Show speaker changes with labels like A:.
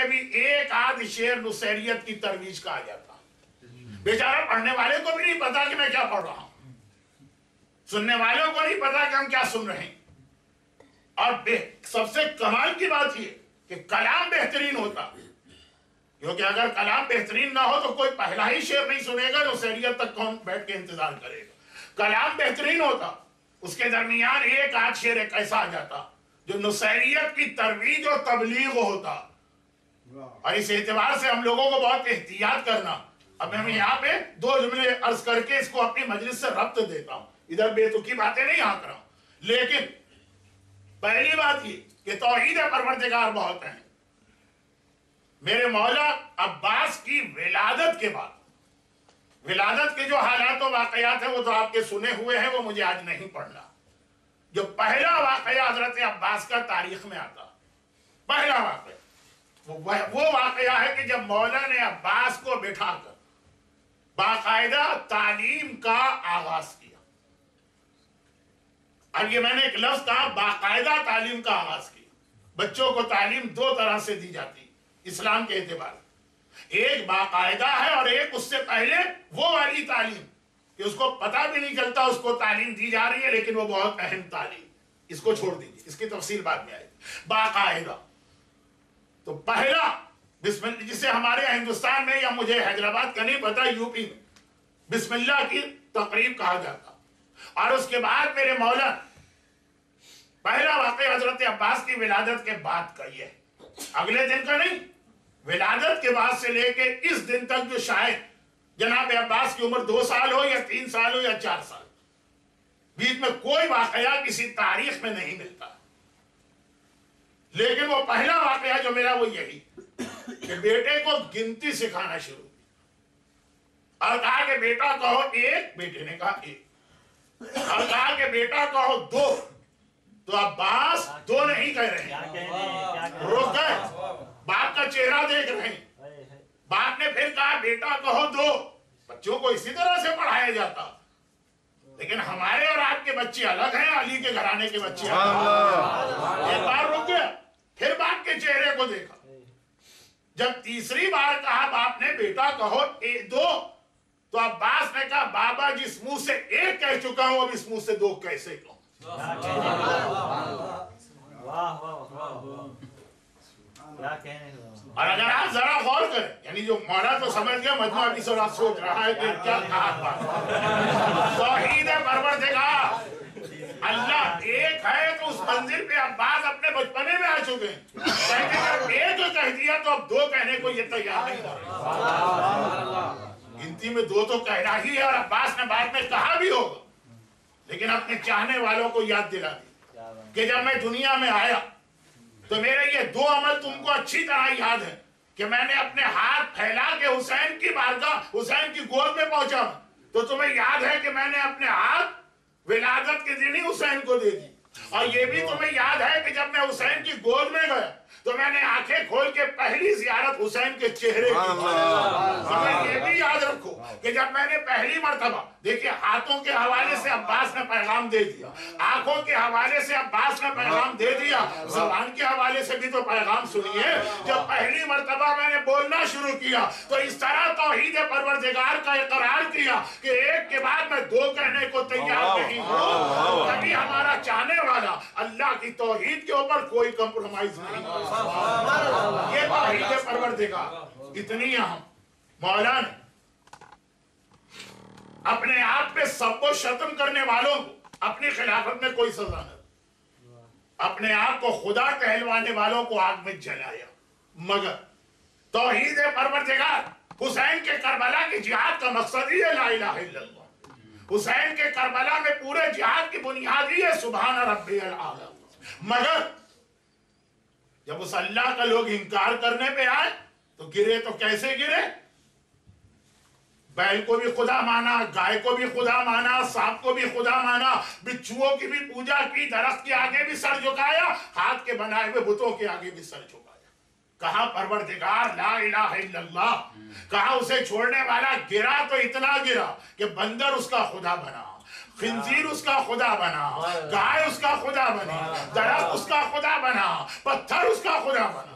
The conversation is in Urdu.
A: میں بھی ایک آدھ شعر نصیریت کی ترویج کا آ جاتا، بیچارہ پڑھنے والے کو بھی نہیں پتا کہ میں کیا پڑھ رہا ہوں، سننے والوں کو نہیں پتا کہ ہم کیا سن رہے ہیں۔ اور سب سے کمال کی بات یہ کہ کلام بہترین ہوتا، کیونکہ اگر کلام بہترین نہ ہو تو کوئی پہلا ہی شعر نہیں سنے گا، نصیریت تک کون بیٹھ کے انتظار کرے گا۔ کلام بہترین ہوتا، اس کے درمیان ایک آدھ شعر ایک ایسا آ جاتا جو نصیریت کی ترویج اور تبلیغ ہوتا۔ اور اس اعتبار سے ہم لوگوں کو بہت احتیاط کرنا۔ اب میں یہاں پہ دو جملے عرض کر کے اس کو اپنی مجلس سے ربط دیتا ہوں، ادھر بے تکی باتیں نہیں آ رہا ہوں، لیکن پہلی بات یہ کہ توحید پروردگار بہت ہیں۔ میرے مولا عباس کی ولادت کے بعد، ولادت کے جو حالات و واقعات ہیں وہ تو آپ کے سنے ہوئے ہیں، وہ مجھے آج نہیں پڑھنا۔ جو پہلا واقعہ حضرت عباس کا تاریخ میں آتا، پہلا واقعہ وہ واقعہ ہے کہ جب مولا نے عباس کو بٹھا کر باقاعدہ تعلیم کا آغاز کیا۔ اب یہ میں نے ایک لفظ کہا، باقاعدہ تعلیم کا آغاز کیا۔ بچوں کو تعلیم دو طرح سے دی جاتی اسلام کے اعتبار سے، ایک باقاعدہ ہے اور ایک اس سے پہلے وہ والی تعلیم کہ اس کو پتہ بھی نہیں چلتا اس کو تعلیم دی جا رہی ہے، لیکن وہ بہت اہم تعلیم، اس کو چھوڑ دیجیے، اس کی تفصیل بعد میں آئے گی۔ باقاعدہ تو پہلا بسم اللہ، جسے ہمارے ہندوستان میں یا مجھے حیدرآباد کا نہیں پتا، یو پی میں بسم اللہ کی تقریب کہا جاتا۔ اور اس کے بعد میرے مولا پہلا واقعہ حضرت عباس کی ولادت کے بعد کا یہ ہے، اگلے دن کا نہیں، ولادت کے بعد سے لے کے اس دن تک جو شاید جناب عباس کی عمر 2 سال ہو یا 3 سال ہو یا 4 سال، بیچ میں کوئی واقعہ کسی تاریخ میں نہیں ملتا، لیکن وہ پہلا واقعہ جو میرا وہ یہی کہ بیٹے کو گنتی سکھانا شروع کی اور کہا کہ بیٹا کہو 1، بیٹے نے کہا 1، اور کہا کہ بیٹا کہو 2، تو عباس 2 نہیں کہہ رہے ہیں، رک گئے، باپ کا چہرہ دیکھ رہے ہیں۔ باپ نے پھر کہا بیٹا کہو 2۔ بچوں کو اسی طرح سے پڑھایا جاتا، لیکن ہمارے اور آپ کے بچے الگ ہیں، علی کے گھرانے کے بچے الگ۔ ایک بار رک گیا، پھر باپ کے چہرے کو دیکھا، جب تیسری بار کہا باپ نے بیٹا کہو 2، تو عباس نے کہا بابا جس منہ سے 1 کہہ چکا ہوں اب اس منہ سے 2 کیسے کہوں؟ اور اگر آپ ذرا غور کریں، یعنی جو مولا تو سمجھ گیا، مجموعہ بھی ذرا سوچ رہا ہے کہ کیا کہا بات۔ توحید پروردگار اللہ ایک ہے تو اس منزل پہ عباس اپنے بچپنے میں آ چکے ہیں، کہتے ہیں 1 کہہ دیا تو اب 2 کہنے کو یہ تیار نہیں ہو رہا۔ گنتی میں 2 تو کہنا ہی ہے، اور عباس نے بعد میں کہا بھی ہوگا، لیکن اپنے چاہنے والوں کو یاد دلا دی کہ جب میں دنیا میں آیا تو میرے یہ 2 عمل تم کو اچھی طرح یاد ہے کہ میں نے اپنے ہاتھ پھیلا کے حسین کی بارگاہ، حسین کی گود میں پہنچا، تو تمہیں یاد ہے کہ میں نے اپنے ہاتھ ولادت کے دن ہی حسین کو دے دی، اور یہ بھی تمہیں یاد ہے کہ جب میں حسین کی گود میں گیا تو میں نے آنکھیں کھول کے پہلی زیارت حسین کے چہرے کی۔ ہمیں یہ بھی یاد رکھو کہ جب میں نے پہلی مرتبہ، دیکھیں ہاتھوں کے حوالے سے عباس نے پیغام دے دیا، آنکھوں کے حوالے سے عباس نے پیغام دے دیا، زبان کے حوالے سے بھی تو پیغام سنیے۔ جب پہلی مرتبہ میں نے بولنا شروع کیا تو اس طرح توحید پروردگار کا اقرار کیا کہ 1 کے بعد میں 2 کہنے کو تیار نہیں ہوں۔ کبھی ہمارا چاہنے والا اللہ کی توحید کے اوپر کوئی کمپرومائز نہیں کرتا۔ یہ توحید پروردگار اتنی اہم، مولا نے اپنے آپ پہ سب و شتم کرنے والوں کو اپنی خلافت میں کوئی سزا نہ، اپنے آپ کو خدا کہلوانے والوں کو آگ میں جلایا، مگر توحید پروردگار حسین کے کربلا کی جہاد کا مقصد ہی ہے لا الہ الا اللہ۔ حسین کے کربلا میں پورے جہاد کی بنیاد ہی ہے سبحان ربی الاعلی، مگر جب اس اللہ کا لوگ انکار کرنے پہ آئے تو گرے، تو کیسے گرے؟ بیل کو بھی خدا مانا، گائے کو بھی خدا مانا، سانپ کو بھی خدا مانا، بچھوؤں کی بھی پوجا کی، درخت کے آگے بھی سر جھکایا، ہاتھ کے بنائے ہوئے بتوں کے آگے بھی سر جھکایا۔ کہا پروردگار لا الہ الا اللہ، کہا اسے چھوڑنے والا گرا تو اتنا گرا کہ بندر اس کا خدا بنا، خنزیر اس کا خدا بنا، گائے اس کا خدا بنا، درخت اس کا خدا بنا، پتھر اس کا خدا بنا۔